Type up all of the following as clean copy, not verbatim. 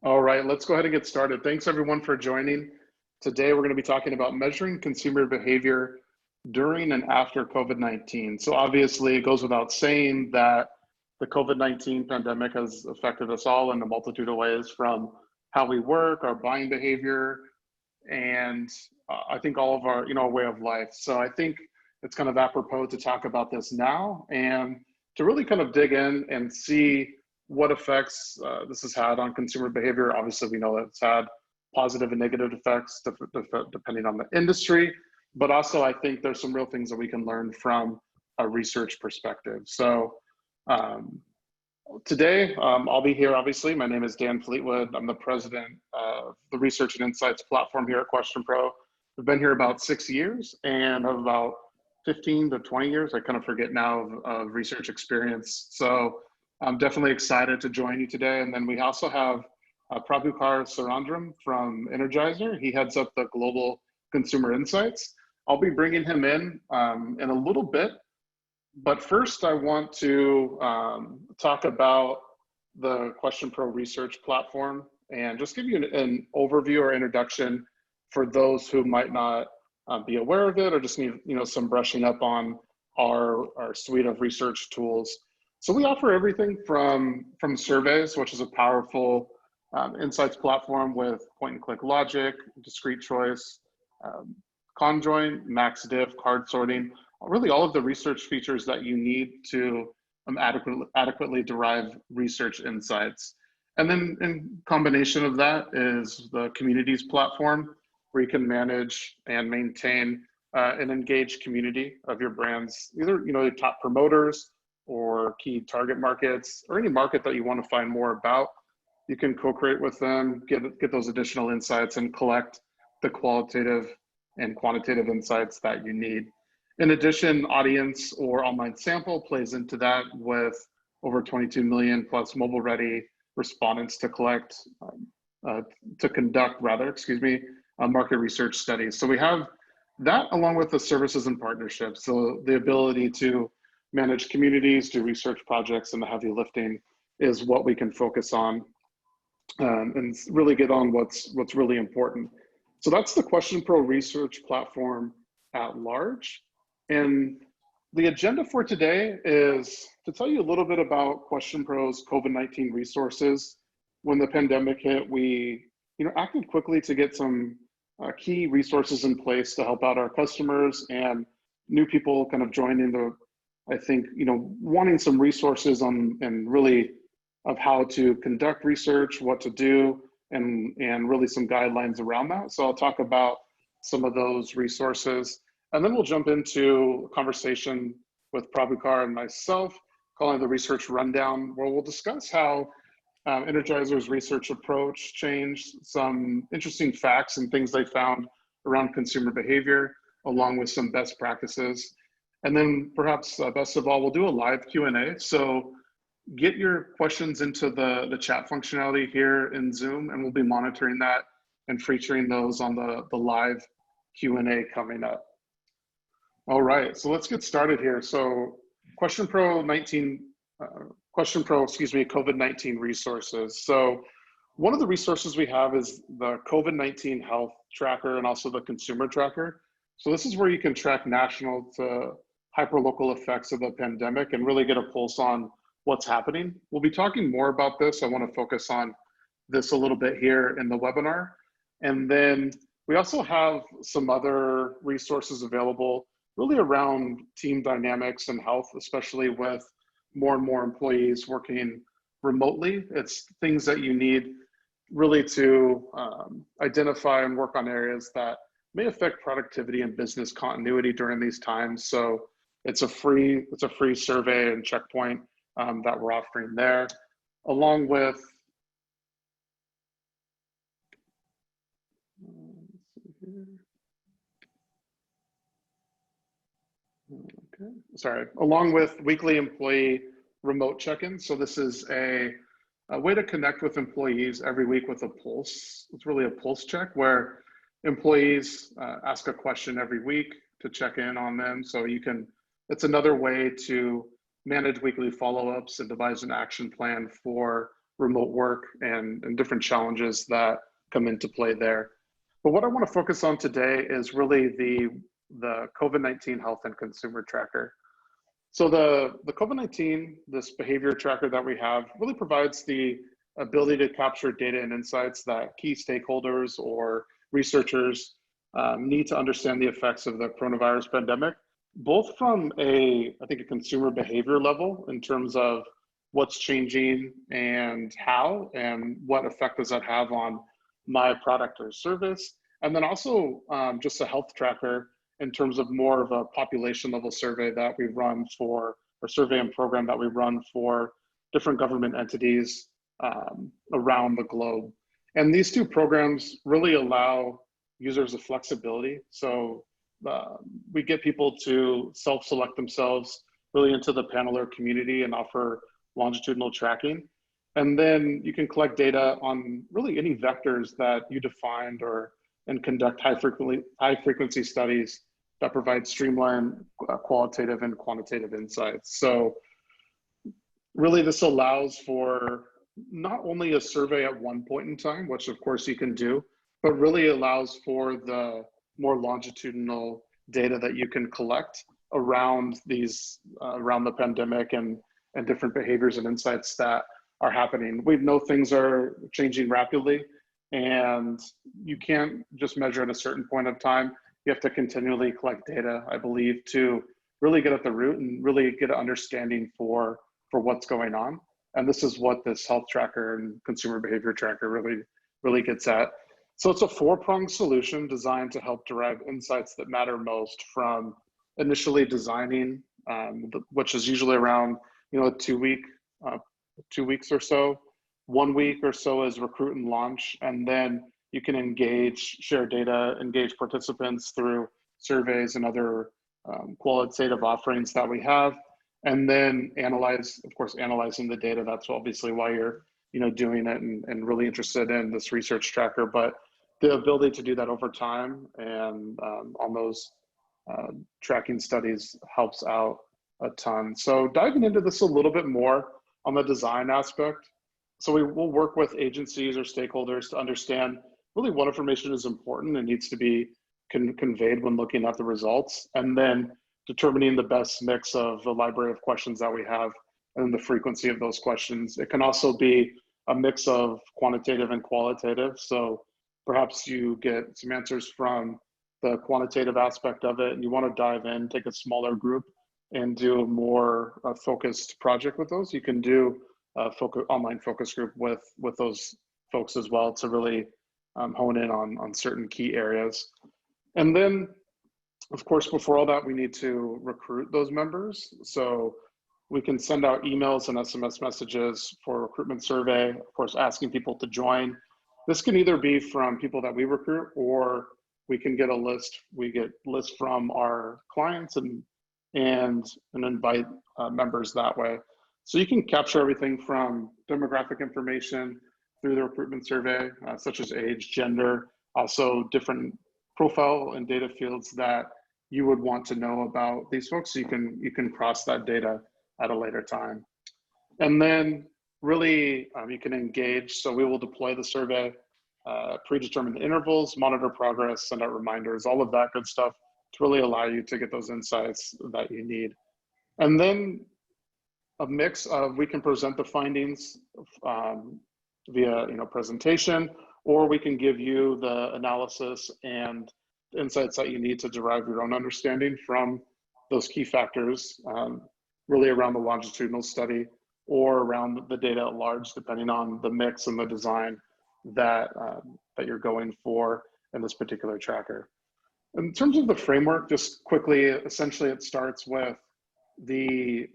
All right, let's go ahead and get started. Thanks everyone for joining. Today we're going to be talking about measuring consumer behavior during and after COVID-19. So obviously it goes without saying that the COVID-19 pandemic has affected us all in a multitude of ways, from how we work, our buying behavior, and I think all of our, way of life. So I think it's kind of apropos to talk about this now and to really kind of dig in and see what effects this has had on consumer behavior. Obviously, we know that it's had positive and negative effects depending on the industry, but also I think there's some real things that we can learn from a research perspective. So today I'll be here, obviously. My name is Dan Fleetwod. I'm the president of the Research and Insights platform here at QuestionPro. I've been here about 6 years and have about 15 to 20 years, I kind of forget now, of research experience. So I'm definitely excited to join you today. And then we also have Prabhakar Sundaram from Energizer. He heads up the Global Consumer Insights. I'll be bringing him in a little bit. But first, I want to talk about the QuestionPro research platform and just give you an overview or introduction for those who might not be aware of it or just need some brushing up on our suite of research tools. So we offer everything from surveys, which is a powerful insights platform with point-and-click logic, discrete choice, conjoint, max diff, card sorting, really all of the research features that you need to adequately derive research insights. And then in combination of that is the communities platform, where you can manage and maintain an engaged community of your brands, either your top promoters or key target markets, or any market that you want to find more about. You can co-create with them, get those additional insights, and collect the qualitative and quantitative insights that you need. In addition, audience or online sample plays into that with over 22 million plus mobile-ready respondents to conduct market research studies. So we have that along with the services and partnerships. So the ability to manage communities, do research projects, and the heavy lifting is what we can focus on and really get on what's really important. So that's the QuestionPro research platform at large. And the agenda for today is to tell you a little bit about QuestionPro's COVID-19 resources. When the pandemic hit, we acted quickly to get some key resources in place to help out our customers and new people kind of joining wanting some resources and really of how to conduct research, what to do, and really some guidelines around that. So I'll talk about some of those resources, and then we'll jump into a conversation with Prabhakar and myself, calling the research rundown, where we'll discuss how Energizer's research approach changed, some interesting facts and things they found around consumer behavior, along with some best practices. And then perhaps best of all, we'll do a live Q&A. So get your questions into the chat functionality here in Zoom, and we'll be monitoring that and featuring those on the live Q&A coming up. All right, so let's get started here. So QuestionPro COVID-19 resources. So one of the resources we have is the COVID-19 health tracker and also the consumer tracker. So this is where you can track national to hyperlocal effects of the pandemic and really get a pulse on what's happening. We'll be talking more about this. I want to focus on this a little bit here in the webinar. And then we also have some other resources available really around team dynamics and health, especially with more and more employees working remotely. It's things that you need really to identify and work on areas that may affect productivity and business continuity during these times. So it's a free survey and checkpoint that we're offering there, along with along with weekly employee remote check-ins. So this is a way to connect with employees every week with a pulse. It's really a pulse check where employees ask a question every week to check in on them. So it's another way to manage weekly follow-ups and devise an action plan for remote work and different challenges that come into play there. But what I want to focus on today is really the COVID-19 health and consumer tracker. So the COVID-19, this behavior tracker that we have, really provides the ability to capture data and insights that key stakeholders or researchers need to understand the effects of the coronavirus pandemic, both from I think a consumer behavior level in terms of what's changing and how, and what effect does that have on my product or service, and then also just a health tracker in terms of more of a population level survey that we run for, or survey and program that we run for different government entities around the globe. And these two programs really allow users the flexibility. So we get people to self-select themselves really into the panel or community and offer longitudinal tracking. And then you can collect data on really any vectors that you defined and conduct high frequency studies that provide streamlined qualitative and quantitative insights. So really this allows for not only a survey at one point in time, which of course you can do, but really allows for the more longitudinal data that you can collect around around the pandemic and different behaviors and insights that are happening. We know things are changing rapidly, and you can't just measure at a certain point of time. You have to continually collect data, I believe, to really get at the root and really get an understanding for what's going on. And this is what this health tracker and consumer behavior tracker really gets at. So it's a four-pronged solution designed to help derive insights that matter most, from initially designing, which is usually around 2 weeks or so. 1 week or so is recruit and launch, and then you can share data, engage participants through surveys and other qualitative offerings that we have, and then analyzing the data. That's obviously why you're doing it and really interested in this research tracker. But the ability to do that over time and on those tracking studies helps out a ton. So diving into this a little bit more on the design aspect. So we will work with agencies or stakeholders to understand really what information is important and needs to be conveyed when looking at the results, and then determining the best mix of the library of questions that we have and the frequency of those questions. It can also be a mix of quantitative and qualitative. So perhaps you get some answers from the quantitative aspect of it and you want to dive in, take a smaller group and do a more focused project with those. You can do a online focus group with those folks as well to really hone in on certain key areas. And then, of course, before all that, we need to recruit those members. So we can send out emails and SMS messages for recruitment survey, of course, asking people to join. This can either be from people that we recruit, or we can get a list. We get lists from our clients and invite members that way. So you can capture everything from demographic information through the recruitment survey, such as age, gender, also different profile and data fields that you would want to know about these folks. So you can cross that data at a later time. And then really you can engage. So we will deploy the survey, predetermine the intervals, monitor progress, send out reminders, all of that good stuff to really allow you to get those insights that you need. And then a mix of, we can present the findings via presentation, or we can give you the analysis and insights that you need to derive your own understanding from those key factors, really around the longitudinal study or around the data at large, depending on the mix and the design that you're going for in this particular tracker. In terms of the framework, just quickly, essentially it starts with the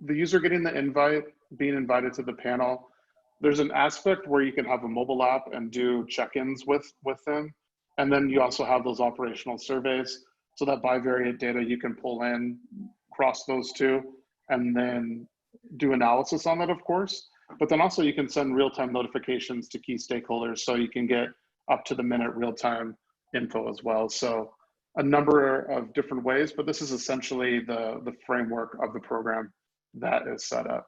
user getting the invite, being invited to the panel. There's an aspect where you can have a mobile app and do check-ins with them. And then you also have those operational surveys, so that bivariate data you can pull in, cross those two, and then do analysis on that, of course. But then also you can send real-time notifications to key stakeholders, so you can get up to the minute real-time info as well. So a number of different ways, but this is essentially the framework of the program that is set up.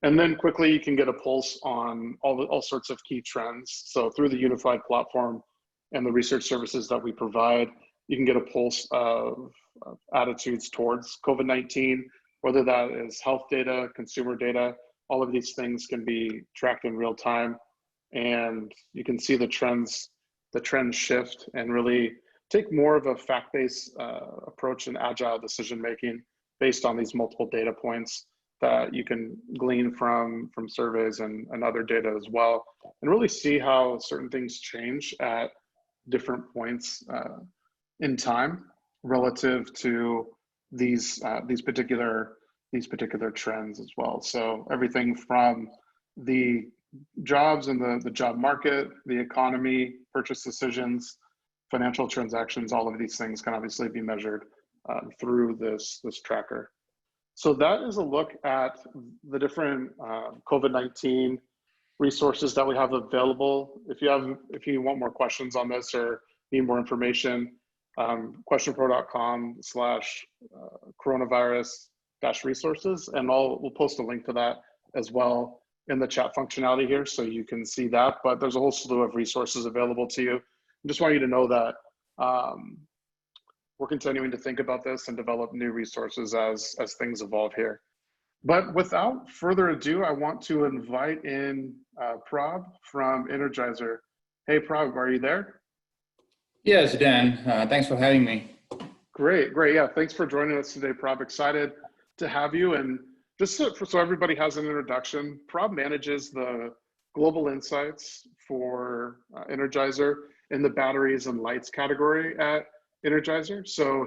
And then quickly you can get a pulse on all sorts of key trends. So through the unified platform and the research services that we provide, you can get a pulse of attitudes towards COVID-19, whether that is health data, consumer data. All of these things can be tracked in real time, and you can see the trends shift and really take more of a fact-based approach and agile decision-making based on these multiple data points that you can glean from surveys and other data as well, and really see how certain things change at different points in time relative to these particular trends as well. So everything from the jobs and the job market, the economy, purchase decisions, financial transactions, all of these things can obviously be measured through this tracker. So that is a look at the different COVID-19 resources that we have available. If you want more questions on this or need more information, questionpro.com/coronavirus-resources, and we'll post a link to that as well in the chat functionality here, so you can see that. But there's a whole slew of resources available to you. I just want you to know that we're continuing to think about this and develop new resources as things evolve here. But without further ado, I want to invite in Prab from Energizer. Hey, Prab, are you there? Yes, Dan. Thanks for having me. Great. Yeah, thanks for joining us today, Prab. Excited to have you. And just so everybody has an introduction, Prab manages the global insights for Energizer in the batteries and lights category at Energizer. So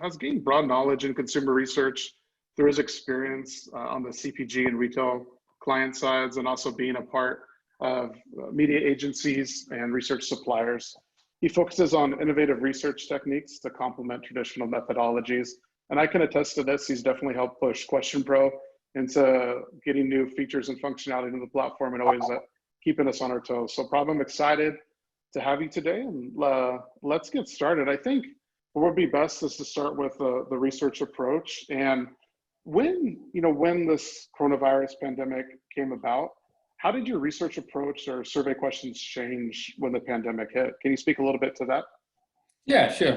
has gained broad knowledge in consumer research through his experience on the CPG and retail client sides, and also being a part of media agencies and research suppliers. He focuses on innovative research techniques to complement traditional methodologies. And I can attest to this. He's definitely helped push QuestionPro into getting new features and functionality in the platform and always keeping us on our toes. So Prab, I'm excited to have you today, and let's get started. I think what would be best is to start with the research approach. And when this coronavirus pandemic came about, how did your research approach or survey questions change when the pandemic hit? Can you speak a little bit to that? Yeah, sure.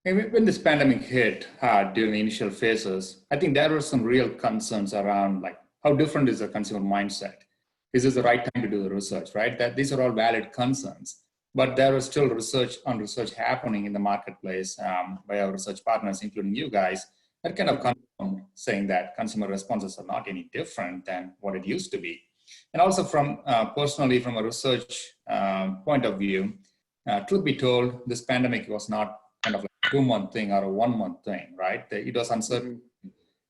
When this pandemic hit during the initial phases, I think there were some real concerns around like how different is the consumer mindset? Is this the right time to do the research, right? That these are all valid concerns, but there was still research happening in the marketplace by our research partners, including you guys, that kind of confirmed saying that consumer responses are not any different than what it used to be. And also personally from a research point of view, truth be told, this pandemic was not kind of like a 2-month thing or a 1-month thing, right? It was uncertain.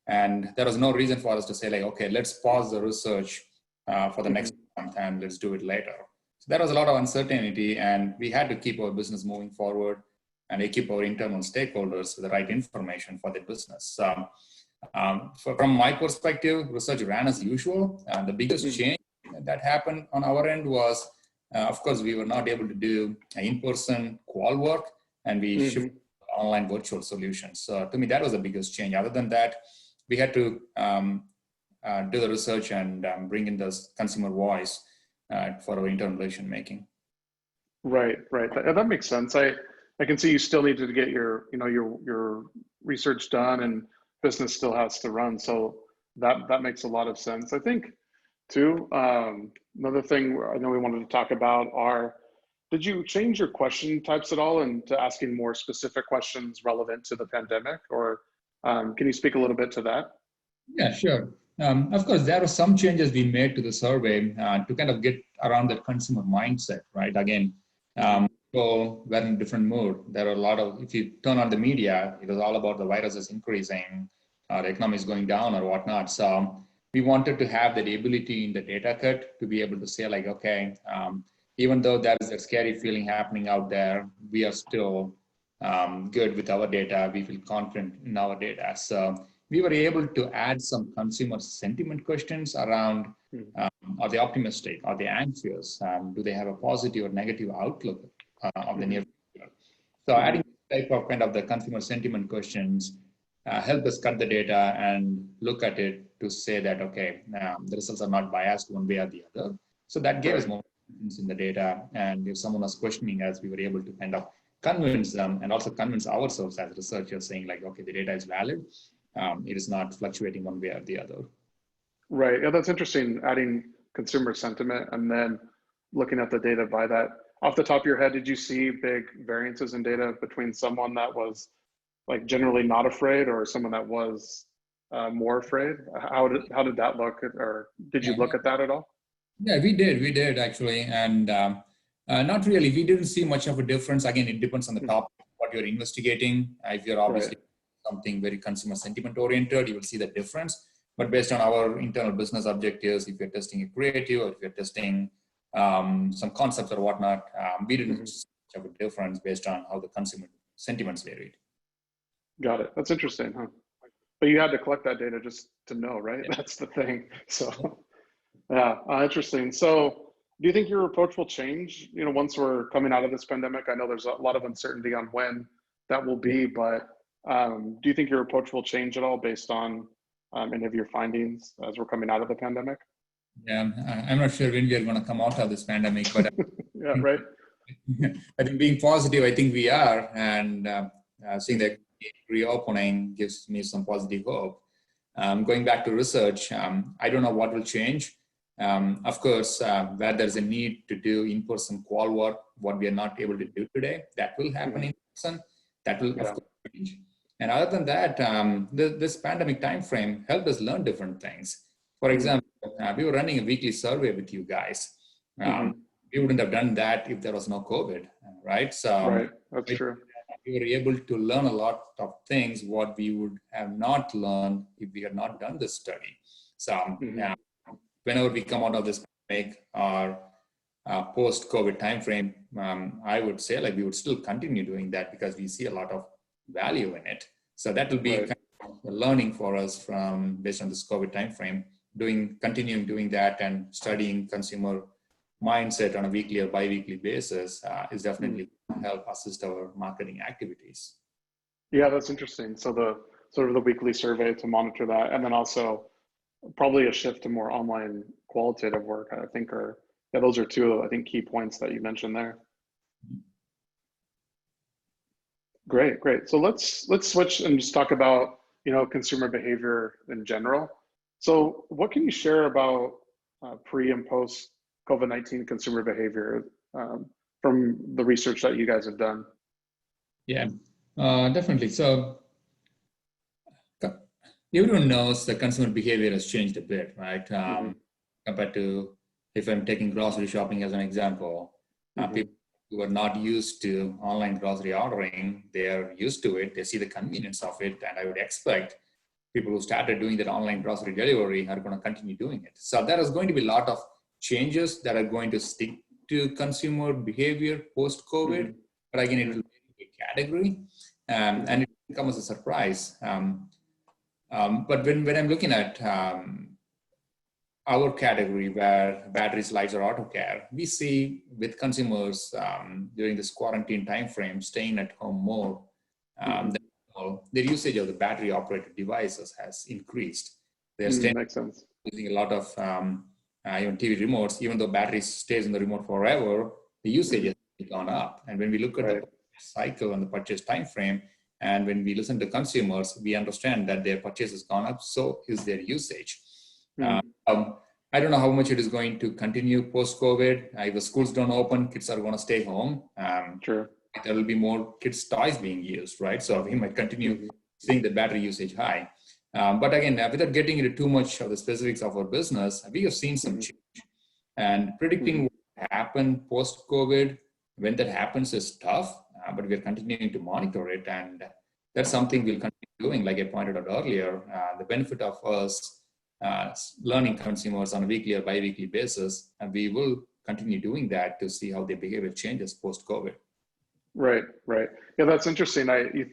And there was no reason for us to say like, okay, let's pause the research for the next month and let's do it later. So there was a lot of uncertainty, and we had to keep our business moving forward and keep our internal stakeholders with the right information for their business. From my perspective, research ran as usual. The biggest change that happened on our end was, of course, we were not able to do in-person qual work, and we shifted to online virtual solutions. So to me, that was the biggest change. Other than that, we had to do the research and bring in the consumer voice for our internal decision making. Right. That makes sense. I can see you still need to get your research done, and business still has to run. So that makes a lot of sense. I think too, another thing I know we wanted to talk about did you change your question types at all into asking more specific questions relevant to the pandemic, or can you speak a little bit to that? Yeah, sure. Of course, there are some changes we made to the survey to kind of get around that consumer mindset, right? Again, people were in a different mood. There are a lot of, if you turn on the media, it was all about the virus is increasing, the economy is going down or whatnot. So we wanted to have that ability in the data cut to be able to say like, okay, even though there is a scary feeling happening out there, we are still good with our data. We feel confident in our data. So we were able to add some consumer sentiment questions around, are they optimistic? Are they anxious? Do they have a positive or negative outlook of the near future? So adding this type of kind of the consumer sentiment questions help us cut the data and look at it to say that, okay, the results are not biased one way or the other. So that gave us more confidence in the data. And if someone was questioning us, we were able to kind of convince them and also convince ourselves as researchers saying like, okay, the data is valid. It is not fluctuating one way or the other. Right. Yeah, that's interesting. Adding consumer sentiment and then looking at the data by that. Off the top of your head, did you see big variances in data between someone that was like generally not afraid or someone that was more afraid? How did that look, or did you look at that at all? Yeah, we did actually, and not really. We didn't see much of a difference. Again, it depends on the topic, what you're investigating. If you're obviously something very consumer sentiment oriented, you will see the difference. But based on our internal business objectives, if you're testing a creative or if you're testing some concepts or whatnot, we didn't see much of a difference based on how the consumer sentiments varied. Got it. That's interesting, huh? But you had to collect that data just to know, right? Yeah. That's the thing. So, yeah, interesting. So, do you think your approach will change? You know, once we're coming out of this pandemic, I know there's a lot of uncertainty on when that will be, but do you think your approach will change at all based on any of your findings as we're coming out of the pandemic? Yeah, I'm not sure when we are going to come out of this pandemic, but yeah, right. I think being positive, I think we are, and seeing that reopening gives me some positive hope. Going back to research, I don't know what will change. Of course, where there's a need to do in-person qual work, what we are not able to do today, that will happen in person. That will of course change. And other than that, this pandemic timeframe helped us learn different things. For example, we were running a weekly survey with you guys. We wouldn't have done that if there was no COVID, right? So that's true. We were able to learn a lot of things what we would have not learned if we had not done this study. So whenever we come out of this pandemic or post-COVID timeframe, I would say like we would still continue doing that because we see a lot of value in it. So that will be kind of a learning for us from based on this COVID timeframe, continuing doing that and studying consumer mindset on a weekly or bi-weekly basis is definitely help assist our marketing activities. Yeah, that's interesting. So the sort of the weekly survey to monitor that, and then also probably a shift to more online qualitative work, I think those are two, I think, key points that you mentioned there. Great. So let's switch and just talk about, you know, consumer behavior in general. So what can you share about pre and post COVID-19 consumer behavior from the research that you guys have done? Yeah, definitely. So everyone knows the consumer behavior has changed a bit, right? Compared to if I'm taking grocery shopping as an example, people who are not used to online grocery ordering, they're used to it. They see the convenience of it. And I would expect people who started doing that online grocery delivery are going to continue doing it. So there is going to be a lot of changes that are going to stick to consumer behavior post-COVID. But again, it will be a category and it will come as a surprise. But when I'm looking at our category where batteries, lights, or auto care, we see with consumers during this quarantine timeframe staying at home more, their usage of the battery operated devices has increased. They're makes sense. using a lot of even TV remotes, even though battery stays in the remote forever, the usage has gone up. And when we look at the cycle and the purchase time frame, and when we listen to consumers, we understand that their purchase has gone up, so is their usage. I don't know how much it is going to continue post-COVID. If the schools don't open, kids are going to stay home. There will be more kids' toys being used, right? So we might continue seeing the battery usage high. But again, without getting into too much of the specifics of our business, we have seen some change. And predicting what will happen post-COVID, when that happens is tough, but we're continuing to monitor it. And that's something we'll continue doing, like I pointed out earlier. The benefit of us learning consumers on a weekly or bi-weekly basis, and we will continue doing that to see how their behavior changes post-COVID. Right. Yeah, that's interesting.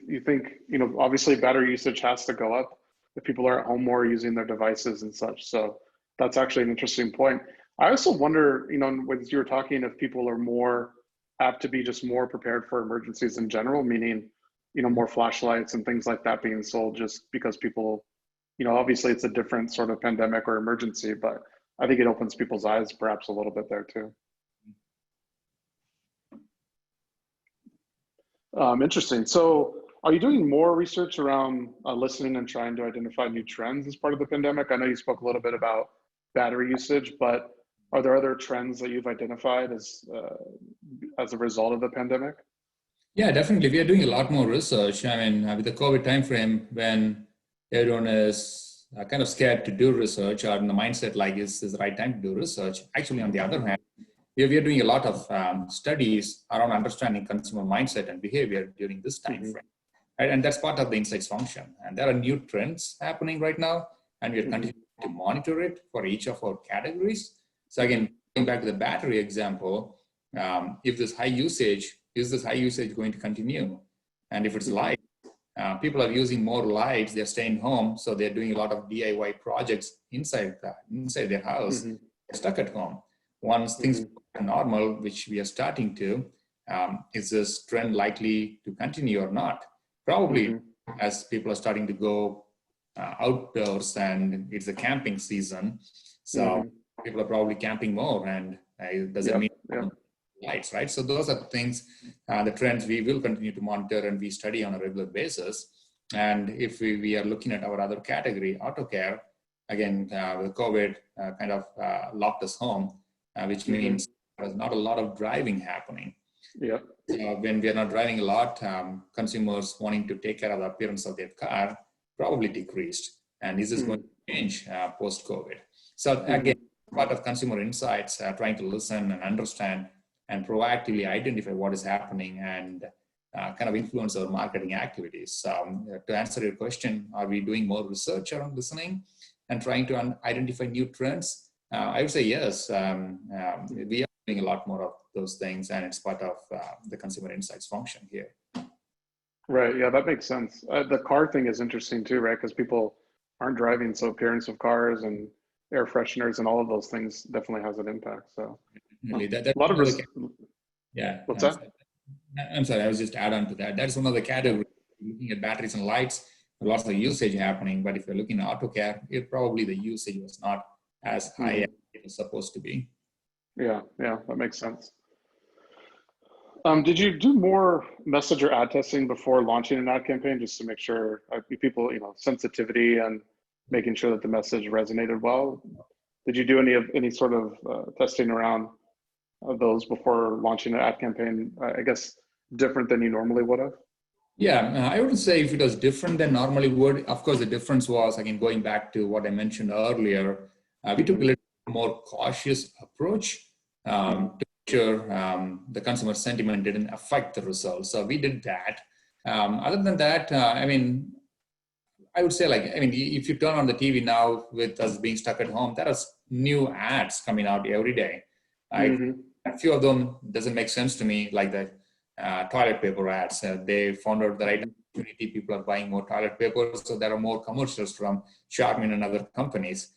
You think, you know, obviously battery usage has to go up if people are at home more using their devices and such. So that's actually an interesting point. I also wonder, you know, when you were talking, if people are more apt to be just more prepared for emergencies in general, meaning more flashlights and things like that being sold just because people, obviously it's a different sort of pandemic or emergency, but I think it opens people's eyes perhaps a little bit there too. Interesting. So are you doing more research around listening and trying to identify new trends as part of the pandemic? I know you spoke a little bit about battery usage, but are there other trends that you've identified as a result of the pandemic? Yeah, definitely. We are doing a lot more research. I mean, with the COVID timeframe, when everyone is kind of scared to do research or in the mindset like is the right time to do research. Actually, on the other hand, we are doing a lot of studies around understanding consumer mindset and behavior during this time frame. Right? And that's part of the insights function. And there are new trends happening right now, and we are continuing to monitor it for each of our categories. So again, going back to the battery example, if this high usage, is this high usage going to continue? And if it's light, people are using more lights, they're staying home, so they're doing a lot of DIY projects inside their house, they're stuck at home. Once things are normal, which we are starting to, is this trend likely to continue or not? Probably, as people are starting to go outdoors and it's a camping season, so people are probably camping more, and does it mean lights, right? So those are things, the trends we will continue to monitor and we study on a regular basis. And if we are looking at our other category, auto care, again, with COVID kind of locked us home, which means there's not a lot of driving happening. When we are not driving a lot, consumers wanting to take care of the appearance of their car probably decreased. And this is going to change post-COVID. So again, part of consumer insights, trying to listen and understand and proactively identify what is happening and kind of influence our marketing activities. To answer your question, are we doing more research around listening and trying to identify new trends? I would say yes. We are doing a lot more of those things, and it's part of the consumer insights function here. Right. Yeah, that makes sense. The car thing is interesting too, right? Because people aren't driving, so appearance of cars and air fresheners and all of those things definitely has an impact. So a lot of yeah. What's that? I'm sorry, I was just add on to that. That's one of the categories. Looking at batteries and lights, lots of usage happening. But if you're looking at auto care, probably the usage was not as high as it was supposed to be. Yeah, that makes sense. Did you do more message or ad testing before launching an ad campaign, just to make sure people, sensitivity and making sure that the message resonated well? Did you do any sort of testing around those before launching an ad campaign? I guess different than you normally would have? Yeah, I wouldn't say if it was different than normally would. Of course, the difference was, again, going back to what I mentioned earlier, we took a little more cautious approach to sure the consumer sentiment didn't affect the results. So we did that. Other than that, I would say if you turn on the TV now with us being stuck at home, there are new ads coming out every day. A few of them doesn't make sense to me, like the toilet paper ads. They found out the right opportunity. People are buying more toilet paper, so there are more commercials from Charmin and other companies.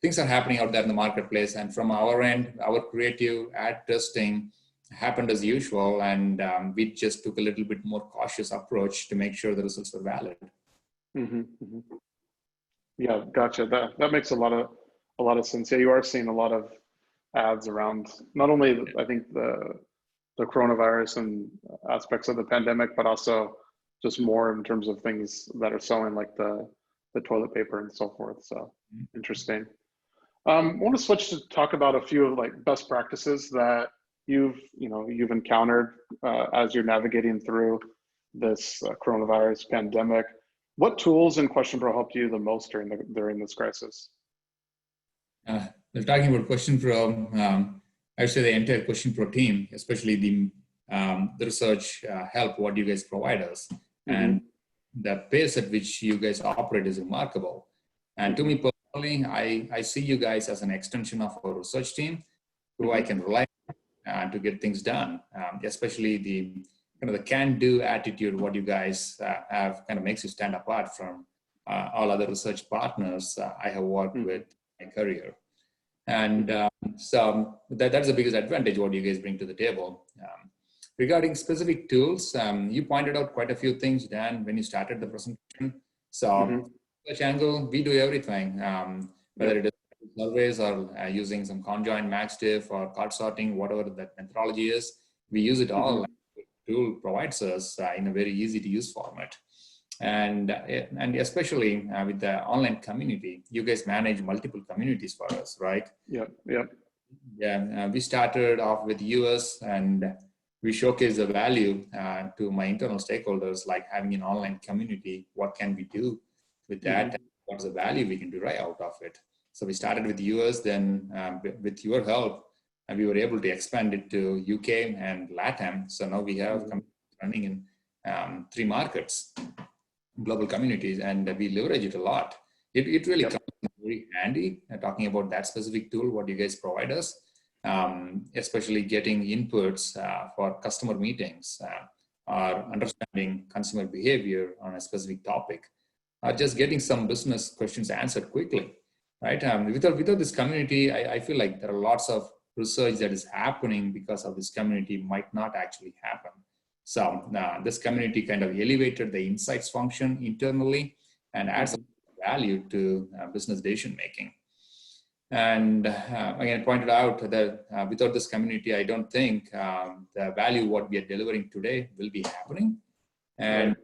Things are happening out there in the marketplace, and from our end, our creative ad testing happened as usual, and we just took a little bit more cautious approach to make sure the results were valid. Yeah, gotcha. That makes a lot of sense. Yeah, you are seeing a lot of ads around not only I think the coronavirus and aspects of the pandemic, but also just more in terms of things that are selling, like the toilet paper and so forth. So interesting. I want to switch to talk about a few of best practices that you've encountered as you're navigating through this coronavirus pandemic. What tools in QuestionPro helped you the most during this crisis? Talking about QuestionPro, I would say the entire QuestionPro team, especially the research help what you guys provide us, and the pace at which you guys operate is remarkable. And to me personally, I see you guys as an extension of our research team, who I can rely on to get things done. Especially the the can-do attitude, what you guys have kind of makes you stand apart from all other research partners I have worked with in my career. And so that's the biggest advantage what you guys bring to the table. Regarding specific tools, you pointed out quite a few things, Dan, when you started the presentation. So, search angle, we do everything, whether it is surveys or using some conjoint match diff or card sorting, whatever that methodology is, we use it all. The tool provides us in a very easy to use format. And especially with the online community, you guys manage multiple communities for us, right? Yep. Yeah, we started off with US, and we showcase the value to my internal stakeholders, like having an online community. What can we do with that? What's the value we can derive out of it? So we started with US, then with your help, and we were able to expand it to UK and LATAM. So now we have running in 3 markets, global communities, and we leverage it a lot. It really comes very handy talking about that specific tool, what you guys provide us, especially getting inputs for customer meetings or understanding consumer behavior on a specific topic, or just getting some business questions answered quickly, right? Without this community, I feel like there are lots of research that is happening because of this community might not actually happen. So this community kind of elevated the insights function internally and adds value to business decision making. And again, pointed out that without this community, I don't think the value what we are delivering today will be happening. And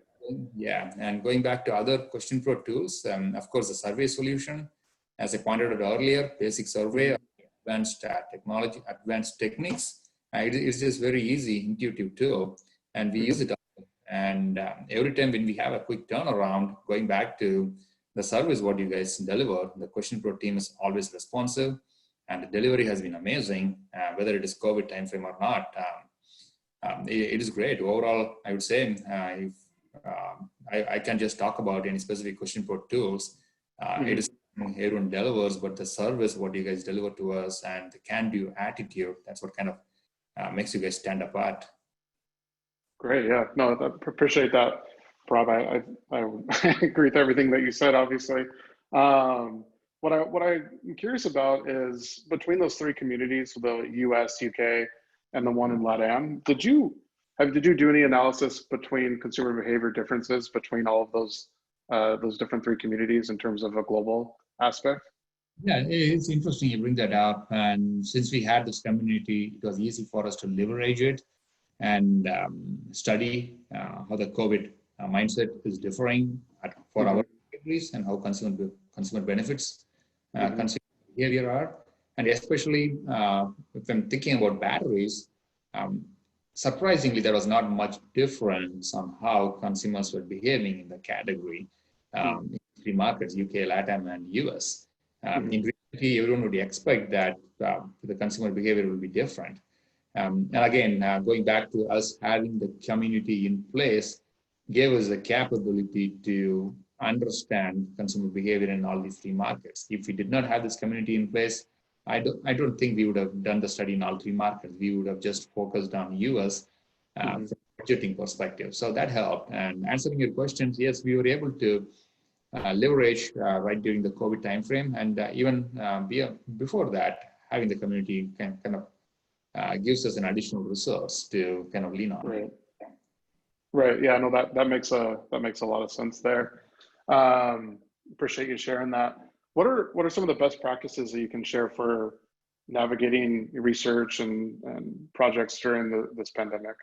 yeah, and going back to other QuestionPro tools, of course, the survey solution, as I pointed out earlier, basic survey, advanced technology, advanced techniques. It's just very easy, intuitive tool, and we use it. And every time when we have a quick turnaround, going back to the service what you guys deliver, the QuestionPro team is always responsive, and the delivery has been amazing, whether it is COVID timeframe or not. It is great. Overall, I would say if I can just talk about any specific QuestionPro tools. It is everyone delivers, but the service what you guys deliver to us and the can-do attitude, that's what kind of makes you guys stand apart. Great. Yeah. No, appreciate that, Prab. I agree with everything that you said, obviously. What I'm curious about is between those 3 communities, the US, UK, and the one in LATAM, did you do any analysis between consumer behavior differences between all of those different 3 communities in terms of a global aspect? Yeah, it's interesting you bring that up. And since we had this community, it was easy for us to leverage it and study how the COVID mindset is differing for our categories and how consumer benefits, consumer behavior are. And especially if I'm thinking about batteries, surprisingly, there was not much difference on how consumers were behaving in the category in 3 markets, UK, LATAM, and US. In reality, everyone would expect that the consumer behavior will be different. And again, going back to us having the community in place gave us the capability to understand consumer behavior in all these 3 markets. If we did not have this community in place, I don't think we would have done the study in all 3 markets. We would have just focused on US from a budgeting perspective. So that helped. And answering your questions, yes, we were able to leverage right during the COVID timeframe, and even before that, having the community kind of gives us an additional resource to kind of lean on. Right. Yeah. No, that makes a lot of sense there. Appreciate you sharing that. What are some of the best practices that you can share for navigating research and projects during this pandemic?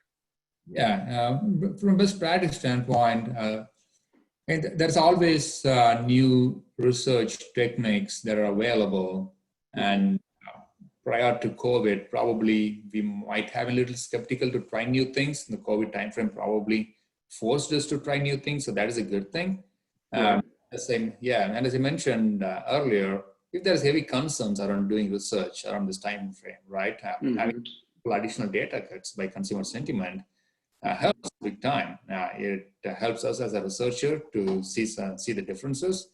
Yeah, from a best practice standpoint, and there's always new research techniques that are available. And prior to COVID, probably we might have a little skeptical to try new things. The COVID timeframe probably forced us to try new things, so that is a good thing. And as I mentioned earlier, if there's heavy concerns around doing research around this time frame, right? Having additional data cuts by consumer sentiment helps big time. It helps us as a researcher to see the differences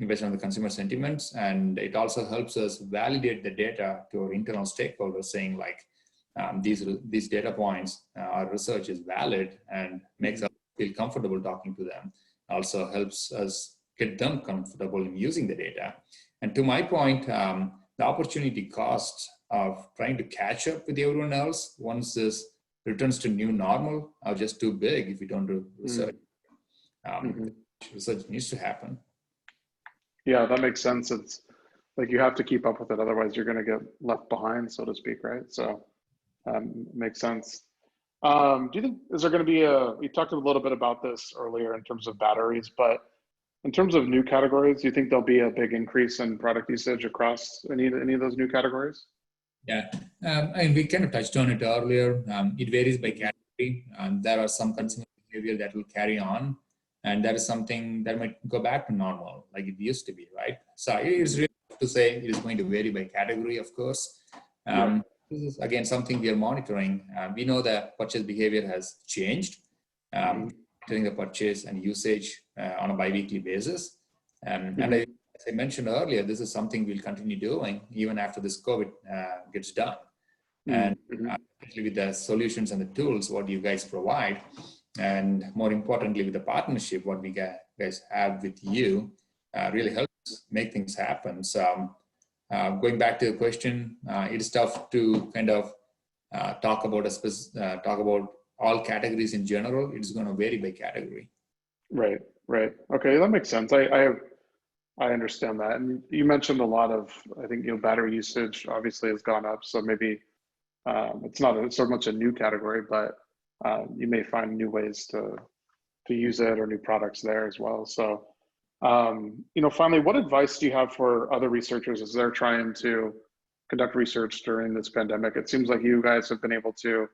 based on the consumer sentiments, and it also helps us validate the data to our internal stakeholders, saying like these data points, our research is valid, and makes us feel comfortable talking to them. Also helps us get them comfortable in using the data. And to my point, the opportunity cost of trying to catch up with everyone else once this returns to new normal are just too big if we don't do research. Research needs to happen. Yeah, that makes sense. It's like you have to keep up with it, otherwise you're going to get left behind, so to speak, right? So makes sense. Do you think, is there going to be we talked a little bit about this earlier in terms of batteries, but in terms of new categories, do you think there'll be a big increase in product usage across any of those new categories? Yeah, and we kind of touched on it earlier. It varies by category. There are some consumer behavior that will carry on, and that is something that might go back to normal, like it used to be, right? So it is really tough to say. It is going to vary by category, of course. This is, again, something we are monitoring. We know that purchase behavior has changed, during the purchase and usage on a bi-weekly basis. And as I mentioned earlier, this is something we'll continue doing even after this COVID gets done. And with the solutions and the tools, what you guys provide, and more importantly, with the partnership, what we guys have with you, really helps make things happen. So going back to the question, it is tough to kind of talk about all categories in general. It's going to vary by category. Right. Okay, that makes sense. I understand that. And you mentioned a lot of, I think, battery usage obviously has gone up. So maybe it's not so much a new category, but you may find new ways to use it or new products there as well. So, finally, what advice do you have for other researchers as they're trying to conduct research during this pandemic? It seems like you guys have been able to,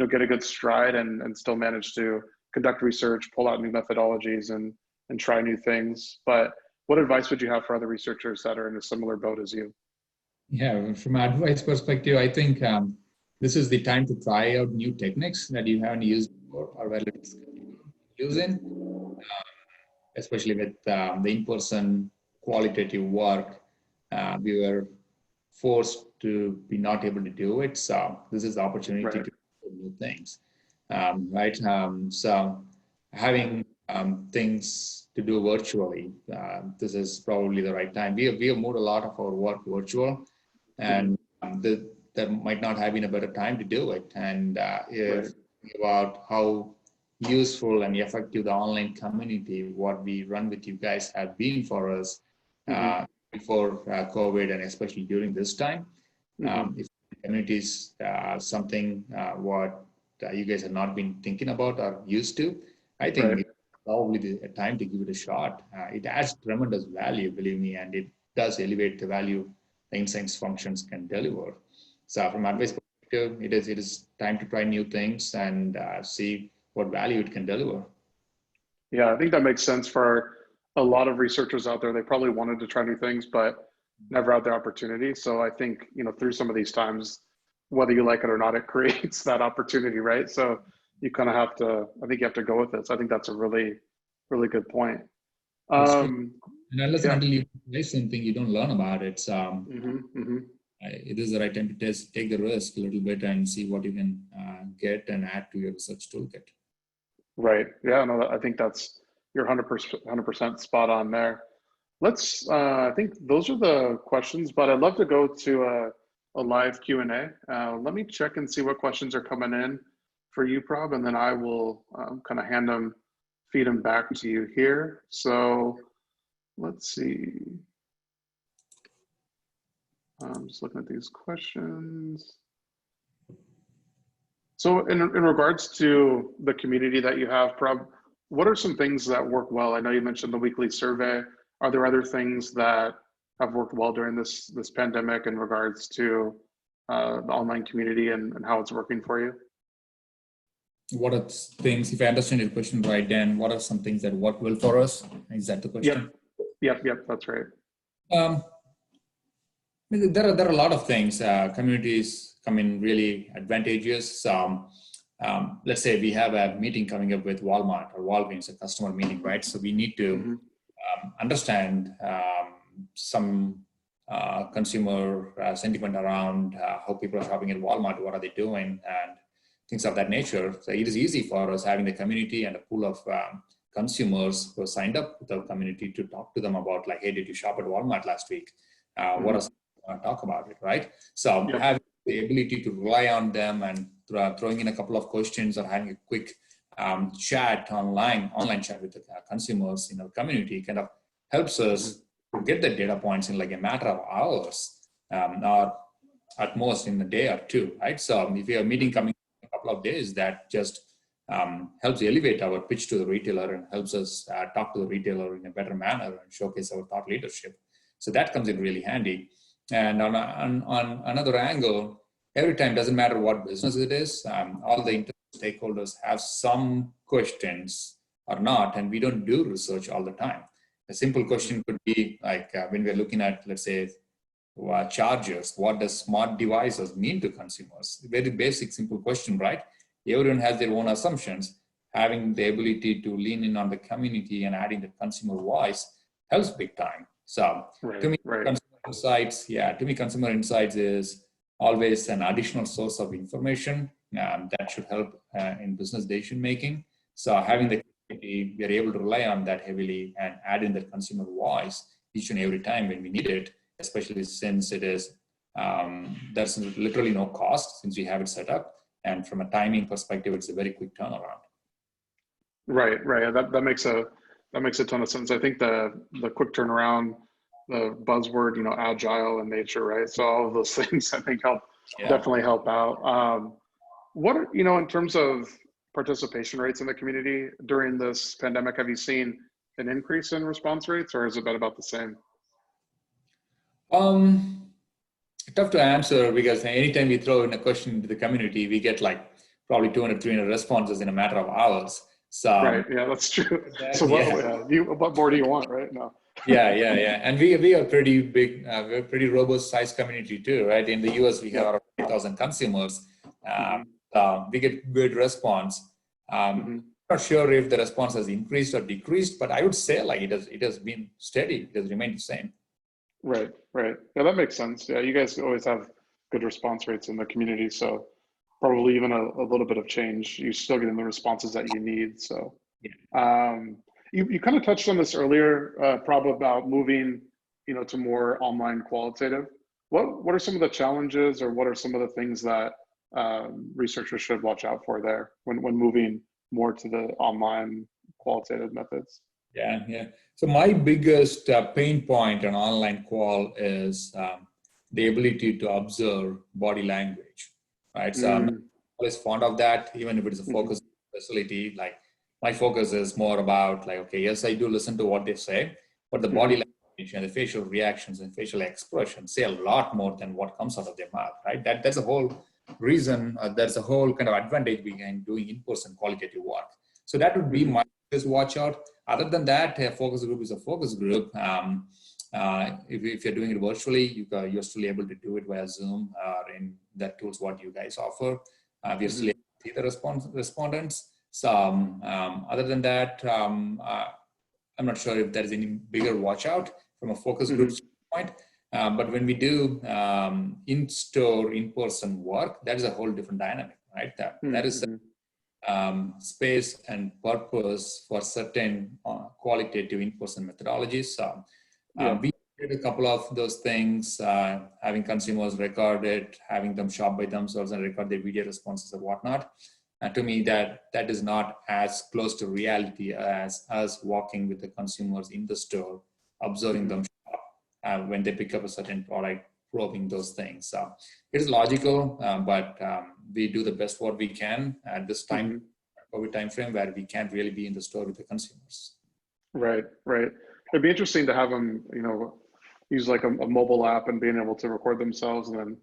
get a good stride and still manage to conduct research, pull out new methodologies and try new things. But what advice would you have for other researchers that are in a similar boat as you? Yeah, from an advice perspective, I think this is the time to try out new techniques that you haven't used before or relevant using, especially with the in-person qualitative work. We were forced to be not able to do it. So this is the opportunity to do new things, right? So having things to do virtually, this is probably the right time. We have moved a lot of our work virtual, and there might not have been a better time to do it. And about how useful and effective the online community, what we run with you guys, have been for us before COVID, and especially during this time. If community is something what you guys have not been thinking about or used to, I think it's probably a time to give it a shot. It adds tremendous value, believe me, and it does elevate the value the insights functions can deliver. So from advice perspective, it is time to try new things and see what value it can deliver. Yeah, I think that makes sense for a lot of researchers out there. They probably wanted to try new things, but never had the opportunity. So I think, through some of these times, whether you like it or not, it creates that opportunity, right? So you kind of have to, I think you have to go with it. So I think that's a really, really good point. And unless until you try something, you don't learn about it. So it is the right time to take the risk a little bit and see what you can get and add to your research toolkit. Right. Yeah, no, I think you're 100% spot on there. Let's, I think those are the questions, but I'd love to go to a live Q&A. Let me check and see what questions are coming in for you, Prab, and then I will kind of feed them back to you here. So let's see. I'm just looking at these questions. So in regards to the community that you have, Prab, what are some things that work well? I know you mentioned the weekly survey. Are there other things that have worked well during this pandemic in regards to the online community and how it's working for you? What are things, if I understand your question right, Dan, what are some things that work well for us? Is that the question? Yep, that's right. There are a lot of things. Communities come in really advantageous. Let's say we have a meeting coming up with Walmart or Walgreens, a customer meeting, right? So we need to understand some consumer sentiment around how people are shopping at Walmart, what are they doing, and things of that nature. So it is easy for us having the community and a pool of consumers who signed up with our community to talk to them about, like, hey, did you shop at Walmart last week? What else talk about it, right? So having the ability to rely on them and throwing in a couple of questions or having a quick chat online chat with the consumers in our community kind of helps us get the data points in like a matter of hours, or at most in a day or two, right? So if you have a meeting coming in a couple of days, that just helps elevate our pitch to the retailer and helps us talk to the retailer in a better manner and showcase our thought leadership. So that comes in really handy. And on another angle, every time, doesn't matter what business it is, all the stakeholders have some questions or not, and we don't do research all the time. A simple question could be like when we're looking at, let's say, chargers, what does smart devices mean to consumers? Very basic, simple question, right? Everyone has their own assumptions. Having the ability to lean in on the community and adding the consumer voice helps big time. So to me, consumer insights is always an additional source of information that should help in business decision making. So having the community, we are able to rely on that heavily and add in the consumer voice each and every time when we need it, especially since it is, there's literally no cost since we have it set up. And from a timing perspective, it's a very quick turnaround. Right. That makes a ton of sense. I think the quick turnaround, the buzzword, agile in nature, right? So all of those things I think definitely help out. What are, in terms of participation rates in the community during this pandemic, have you seen an increase in response rates, or has it been about the same? Tough to answer, because anytime we throw in a question to the community, we get like probably 200, 300 responses in a matter of hours. So right, yeah, that's true. So what more do you want, right? No. Yeah. And we are pretty big, we're pretty robust size community too, right? In the US, we have around 8,000 consumers. We get good response. Not sure if the response has increased or decreased, but I would say like it has been steady. It has remained the same. Right. Yeah, that makes sense. Yeah, you guys always have good response rates in the community, so probably even a little bit of change, you're still getting the responses that you need. So, you kind of touched on this earlier, Prabh, about moving, to more online qualitative. What are some of the challenges, or what are some of the things that researchers should watch out for there when moving more to the online qualitative methods? Yeah. So my biggest pain point on online qual is the ability to observe body language, right? So I'm always fond of that, even if it is a focus facility. Like my focus is more about like, okay, yes, I do listen to what they say, but the body language and the facial reactions and facial expressions say a lot more than what comes out of their mouth, right? That's the whole reason, that's a whole kind of advantage behind doing in-person qualitative work. So that would be my biggest watch out. Other than that, a focus group is a focus group. If you're doing it virtually, you're still able to do it via Zoom or in that tools what you guys offer. We're still able to see the respondents. So other than that, I'm not sure if there's any bigger watch out from a focus group standpoint. But when we do in-store, in-person work, that is a whole different dynamic, right? That is space and purpose for certain qualitative in-person methodologies. So we did a couple of those things, having consumers record it, having them shop by themselves and record their video responses or whatnot. And to me, that is not as close to reality as us walking with the consumers in the store, observing them shop when they pick up a certain product, probing those things. So it is logical, but we do the best what we can at this time, COVID time frame, where we can't really be in the store with the consumers. Right. It'd be interesting to have them, use like a mobile app and being able to record themselves and then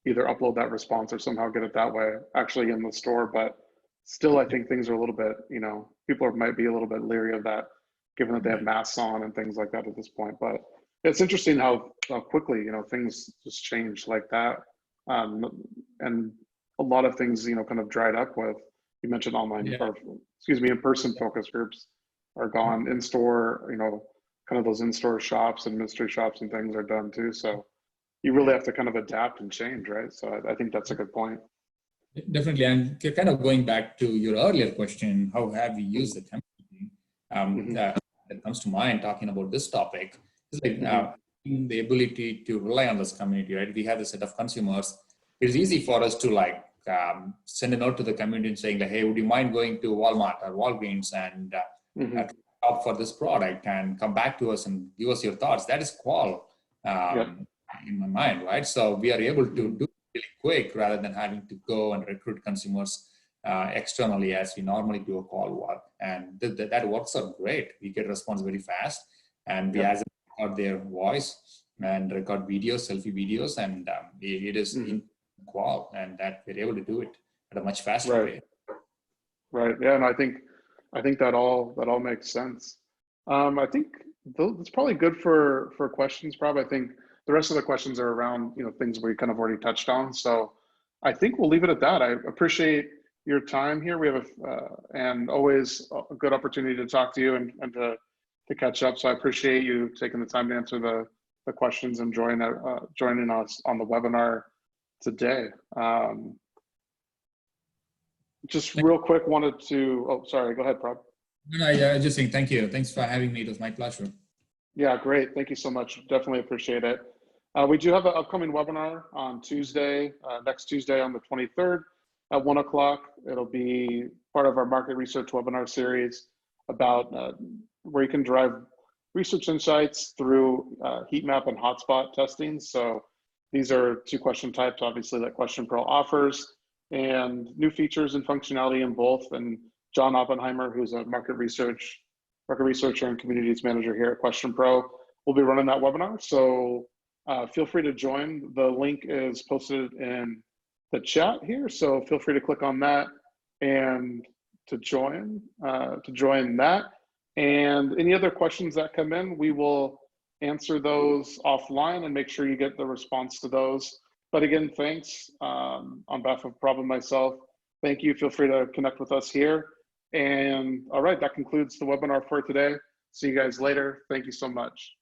either upload that response or somehow get it that way actually in the store. But still, I think things are a little bit, people might be a little bit leery of that, given that they have masks on and things like that at this point. But it's interesting how quickly, things just change like that. And a lot of things, kind of dried up with, you mentioned online, in-person focus groups are gone. In-store, kind of those in-store shops and mystery shops and things are done too. So you really have to kind of adapt and change, right? So I think that's a good point. Definitely. And kind of going back to your earlier question, how have we used the community? That comes to mind talking about this topic. It's like the ability to rely on this community, right? We have a set of consumers. It's easy for us to like send a note to the community and saying, like, hey, would you mind going to Walmart or Walgreens and opt for this product and come back to us and give us your thoughts? That is qual in my mind, right? So we are able to do it really quick rather than having to go and recruit consumers externally as we normally do a call work. And that works out great. We get response very fast, and we record their voice and record videos, selfie videos, and it is in qual, and that we're able to do it at a much faster way. Right. Yeah, and I think that all makes sense. I think it's probably good for questions, Prab. I think the rest of the questions are around, things we kind of already touched on. So I think we'll leave it at that. I appreciate your time here. We have and always a good opportunity to talk to you and to catch up. So I appreciate you taking the time to answer the questions and joining us on the webinar today. Just real quick, wanted to, oh, sorry, go ahead, Prab. No, yeah, just saying thank you. Thanks for having me. It was my pleasure. Yeah, great. Thank you so much. Definitely appreciate it. We do have an upcoming webinar on Tuesday, next Tuesday on the 23rd at 1 o'clock. It'll be part of our market research webinar series about where you can drive research insights through heat map and hotspot testing. So these are 2 question types, obviously, that QuestionPro offers, and new features and functionality in both. And John Oppenheimer, who's a market researcher and communities manager here at QuestionPro, will be running that webinar. So feel free to join. The link is posted in the chat here, so feel free to click on that and to join that. And any other questions that come in, we will answer those offline and make sure you get the response to those. But again, thanks on behalf of Prab and myself. Thank you. Feel free to connect with us here. And all right, that concludes the webinar for today. See you guys later. Thank you so much.